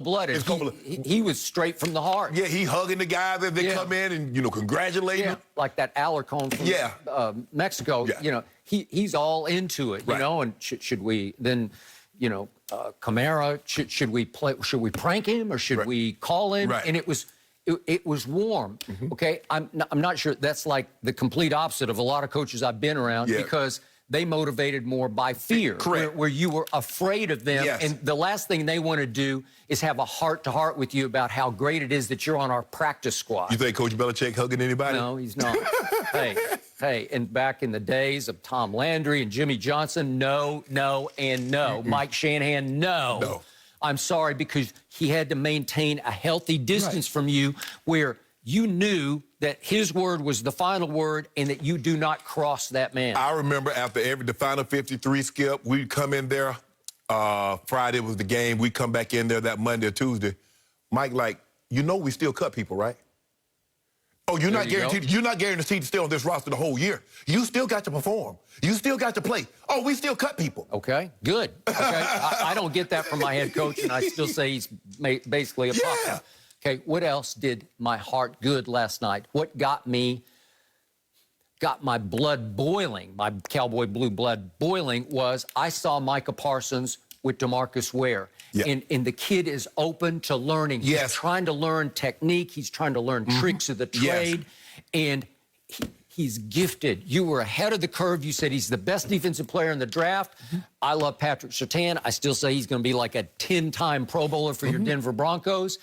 blooded. He was straight from the heart. Yeah, he hugging the guys as they come in and, congratulating them. Like that Alarcon from Mexico. Yeah. He's all into it, you know, and should we then, Kamara, should we prank him or should we call him? And it was warm. Okay, I'm not sure that's like the complete opposite of a lot of coaches I've been around because they motivated more by fear, where you were afraid of them. And the last thing they want to do is have a heart-to-heart with you about how great it is that you're on our practice squad. You think Coach Belichick hugging anybody? No, he's not. Hey, and back in the days of Tom Landry and Jimmy Johnson, no, and no. Mike Shanahan, no. I'm sorry, because he had to maintain a healthy distance from you where you knew that his word was the final word and that you do not cross that man. I remember after the final 53 skip, we'd come in there. Friday was the game. We'd come back in there that Monday or Tuesday. Mike, we still cut people, right? Oh, you're not guaranteed. You're not guaranteed to stay on this roster the whole year. You still got to perform. You still got to play. Oh, we still cut people. Okay, good. Okay, I don't get that from my head coach, and I still say he's basically a puppet. Okay, what else did my heart good last night? What got my blood boiling, my Cowboy blue blood boiling, was I saw Micah Parsons with DeMarcus Ware. And the kid is open to learning. He's trying to learn technique. He's trying to learn tricks of the trade. And he's gifted. You were ahead of the curve. You said he's the best defensive player in the draft. I love Patrick Surtain. I still say he's going to be like a 10-time Pro Bowler for your Denver Broncos.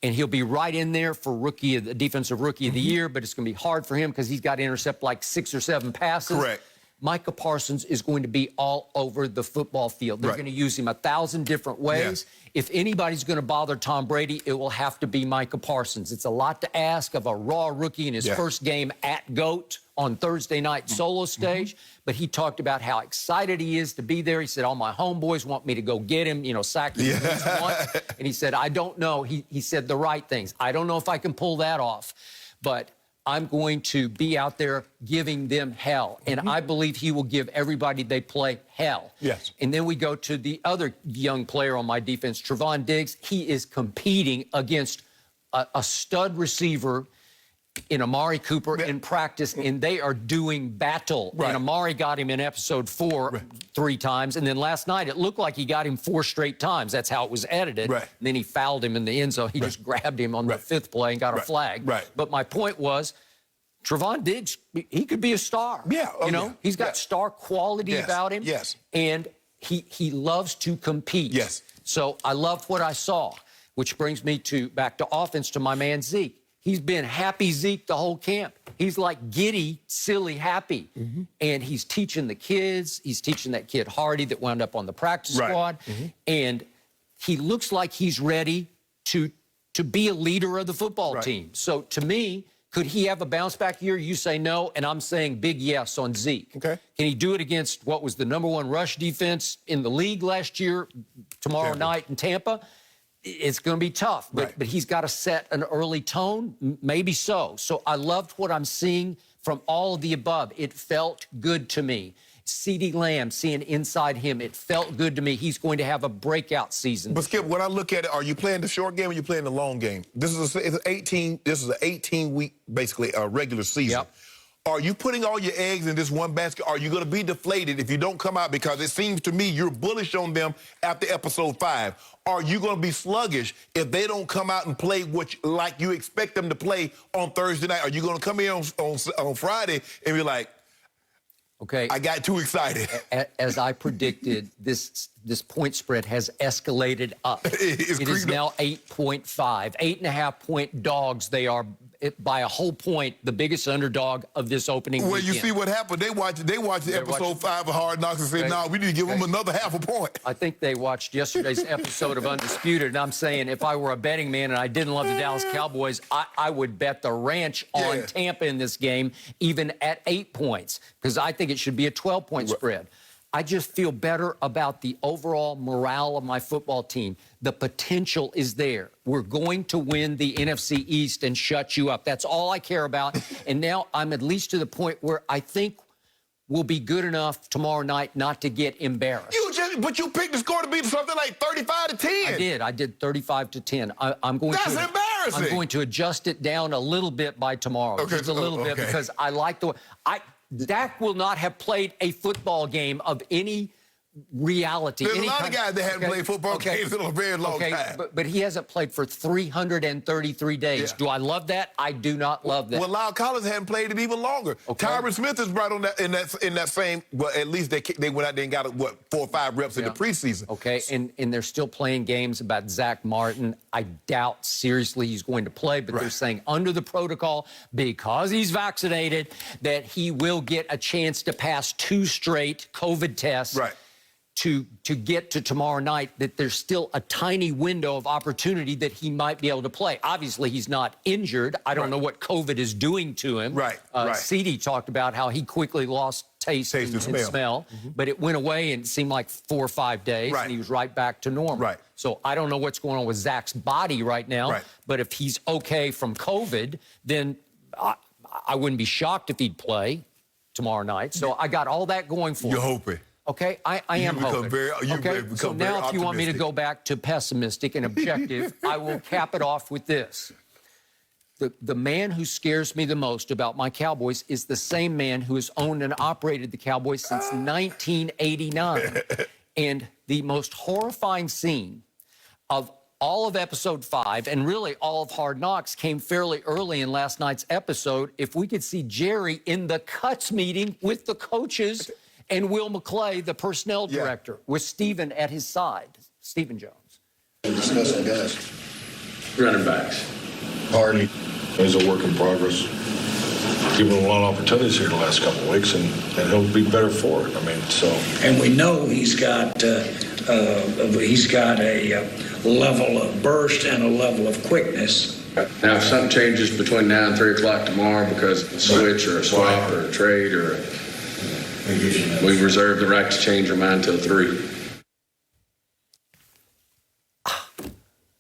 And he'll be right in there for Defensive Rookie of the Year, but it's going to be hard for him because he's got to intercept like 6 or 7 passes. Correct. Micah Parsons is going to be all over the football field. They're going to use him 1,000 different ways. If anybody's going to bother Tom Brady, it will have to be Micah Parsons. It's a lot to ask of a raw rookie in his first game at GOAT on Thursday night solo stage. But he talked about how excited he is to be there. He said, all my homeboys want me to go get him, sack him at least once. And he said, I don't know. He said the right things. I don't know if I can pull that off. But I'm going to be out there giving them hell. And I believe he will give everybody they play hell. And then we go to the other young player on my defense, Trevon Diggs. He is competing against a stud receiver in Amari Cooper in practice, and they are doing battle. And Amari got him in episode 4 3 times, and then last night it looked like he got him 4 straight times. That's how it was edited. And then he fouled him in the end zone. He just grabbed him on the 5th play and got a flag. But my point was, Trevon Diggs, he could be a star. He's got star quality about him. And he loves to compete. So I love what I saw, which brings me back to offense to my man Zeke. He's been happy Zeke the whole camp. He's like giddy, silly, happy. And he's teaching the kids. He's teaching that kid Hardy that wound up on the practice squad. And he looks like he's ready to be a leader of the football team. So to me, could he have a bounce-back year? You say no, and I'm saying big yes on Zeke. Can he do it against what was the #1 rush defense in the league last year, tomorrow night in Tampa? It's going to be tough, but he's got to set an early tone, maybe so. So I loved what I'm seeing from all of the above. It felt good to me. CeeDee Lamb, seeing inside him, it felt good to me. He's going to have a breakout season. But Skip, when I look at it, are you playing the short game or are you playing the long game? This is an 18-week, basically, regular season. Are you putting all your eggs in this one basket? Are you going to be deflated if you don't come out? Because it seems to me you're bullish on them after episode 5. Are you going to be sluggish if they don't come out and play like you expect them to play on Thursday night? Are you going to come in on Friday and be like, okay, I got too excited? As I predicted, this point spread has escalated up. It is now 8.5. 8.5-point dogs they are. By a whole point, the biggest underdog of this opening weekend. You see what happened? They watched episode 5 of Hard Knocks and said, no, we need to give them another half a point. I think they watched yesterday's episode of Undisputed, and I'm saying if I were a betting man and I didn't love the Dallas Cowboys, I would bet the ranch on Tampa in this game, even at 8 points, because I think it should be a 12-point spread. I just feel better about the overall morale of my football team. The potential is there. We're going to win the NFC East and shut you up. That's all I care about. And now I'm at least to the point where I think we'll be good enough tomorrow night not to get embarrassed. but you picked the score to be something like 35-10. I did 35-10. I'm going That's to. embarrassing. I'm going to adjust it down a little bit by tomorrow, just a little bit, because I like the way. Dak will not have played a football game of any reality. There's a lot of guys that haven't played football games in a very long time. But he hasn't played for 333 days. Yeah. Do I love that? I do not love that. Well, Lyle Collins hadn't played it even longer. Tyron Smith is right on that in that same. Well, at least they went out there and got 4 or 5 reps in the preseason. Okay, and they're still playing games about Zach Martin. I doubt seriously he's going to play, but they're saying under the protocol, because he's vaccinated, that he will get a chance to pass 2 straight COVID tests. Right. To get to tomorrow night, that there's still a tiny window of opportunity that he might be able to play. Obviously, he's not injured. I don't know what COVID is doing to him. CeeDee talked about how he quickly lost taste and smell. But it went away and it seemed like 4 or 5 days, and he was right back to normal. So I don't know what's going on with Zach's body right now, but if he's okay from COVID, then I wouldn't be shocked if he'd play tomorrow night. So I got all that going for me. You're hoping. Okay, I am hoping. So now if you want me to go back to pessimistic and objective, I will cap it off with this. The man who scares me the most about my Cowboys is the same man who has owned and operated the Cowboys since 1989. And the most horrifying scene of all of episode 5, and really all of Hard Knocks, came fairly early in last night's episode. If we could see Jerry in the cuts meeting with the coaches and Will McClay, the personnel director, with Stephen at his side, Stephen Jones. Discussing guys. Running backs. Hardy is a work in progress. Given him a lot of opportunities here the last couple of weeks, and he'll be better for it. I mean, so. And we know he's got a level of burst and a level of quickness. Now, if something changes between now and 3 o'clock tomorrow because of a switch or a swap or a trade or we reserve the right to change our mind till 3.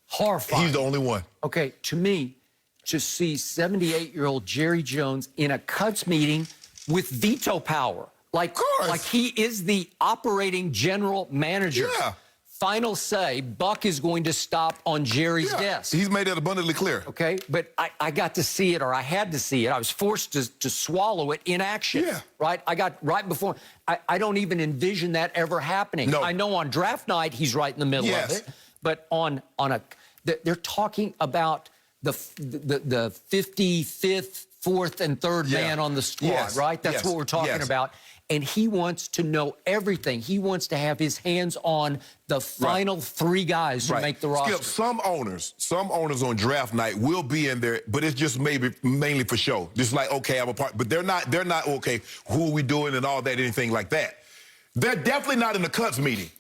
Horrifying. He's the only one. Okay, to me, to see 78-year-old Jerry Jones in a cuts meeting with veto power, like he is the operating general manager. Final say, Buck is going to stop on Jerry's desk. He's made it abundantly clear. Okay, but I got to see it, or I had to see it. I was forced to swallow it in action. Right? I got right before. I don't even envision that ever happening. No. I know on draft night he's right in the middle of it, but they're talking about the 55th, 4th, and 3rd man on the squad, right? That's what we're talking about. And he wants to know everything. He wants to have his hands on the final 3 guys who make the roster. Skip, some owners on draft night will be in there, but it's just mainly for show. Just like, okay, I'm a part, but they're not okay, who are we doing and all that, anything like that. They're definitely not in the cuts meeting.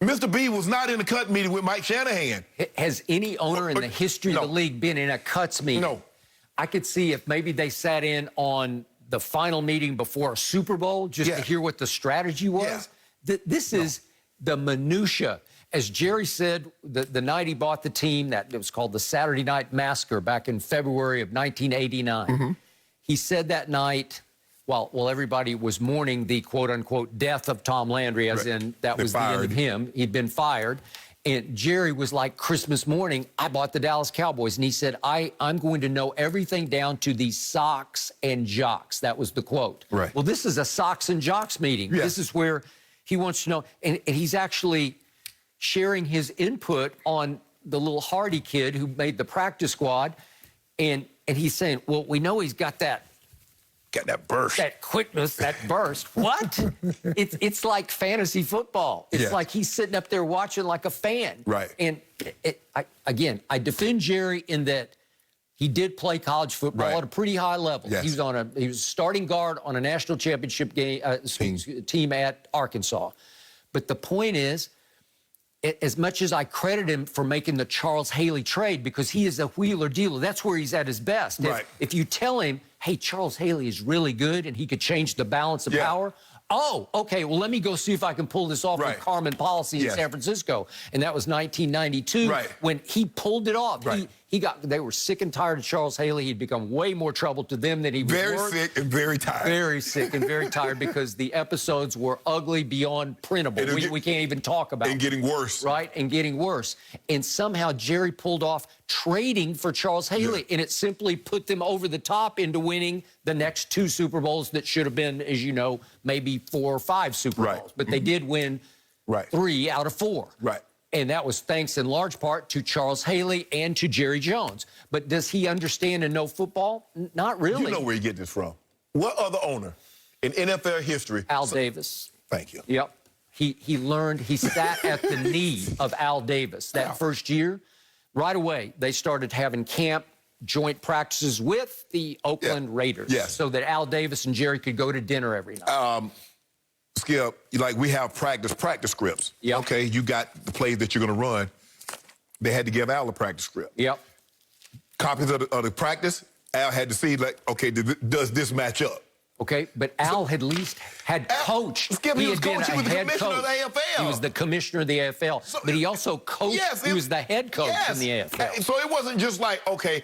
Mr. B was not in the cut meeting with Mike Shanahan. Has any owner in the history of the league been in a cuts meeting? No. I could see if maybe they sat in on the final meeting before a Super Bowl just to hear what the strategy was. This is the minutia. As Jerry said, the night he bought the team, that it was called the Saturday Night Massacre back in February of 1989. He said that night, while everybody was mourning the quote-unquote death of Tom Landry, as in that was the end of him. He'd been fired. And Jerry was like, Christmas morning, I bought the Dallas Cowboys. And he said, I'm going to know everything down to the socks and jocks. That was the quote. Well, this is a socks and jocks meeting. This is where he wants to know. And he's actually sharing his input on the little Hardy kid who made the practice squad. And he's saying, well, we know he's got that burst. That quickness, that burst. What? It's like fantasy football. It's like he's sitting up there watching like a fan. And I defend Jerry in that he did play college football at a pretty high level. He was starting guard on a national championship team at Arkansas. But the point is, as much as I credit him for making the Charles Haley trade, because he is a wheeler dealer, that's where he's at his best. If you tell him, hey, Charles Haley is really good and he could change the balance of power, oh, okay, well, let me go see if I can pull this off Right. with Carmen Policy in Yes. San Francisco. And that was 1992 Right. when he pulled it off. Right. They were sick and tired of Charles Haley. He'd become way more trouble to them than he was Very worth. sick and very tired. Very sick and very tired because the episodes were ugly beyond printable. We can't even talk about And them. getting worse. Right, and getting worse. And somehow Jerry pulled off trading for Charles Haley, and it simply put them over the top into winning the next 2 Super Bowls that should have been, as you know, maybe 4 or 5 Super Right. Bowls. But they did win Right. 3 out of 4. Right. And that was thanks in large part to Charles Haley and to Jerry Jones. But does he understand and know football? Not really. You know where you get this from. What other owner in NFL history? Al Davis. Thank you. Yep. He sat at the knee of Al Davis that first year. Right away, they started having camp joint practices with the Oakland Raiders. Yes. So that Al Davis and Jerry could go to dinner every night. Skip, like we have practice scripts. Yep. Okay, you got the plays that you're going to run. They had to give Al a practice script. Yep. Copies of the practice, Al had to see, like, okay, does this match up? Okay, but Al had at least had coached. Skip, he was had been coach. a He was the head commissioner of the coach. AFL. He was the commissioner of the AFL. So- but he also coached. Yes, he was the head coach yes. in the AFL. So it wasn't just like, okay,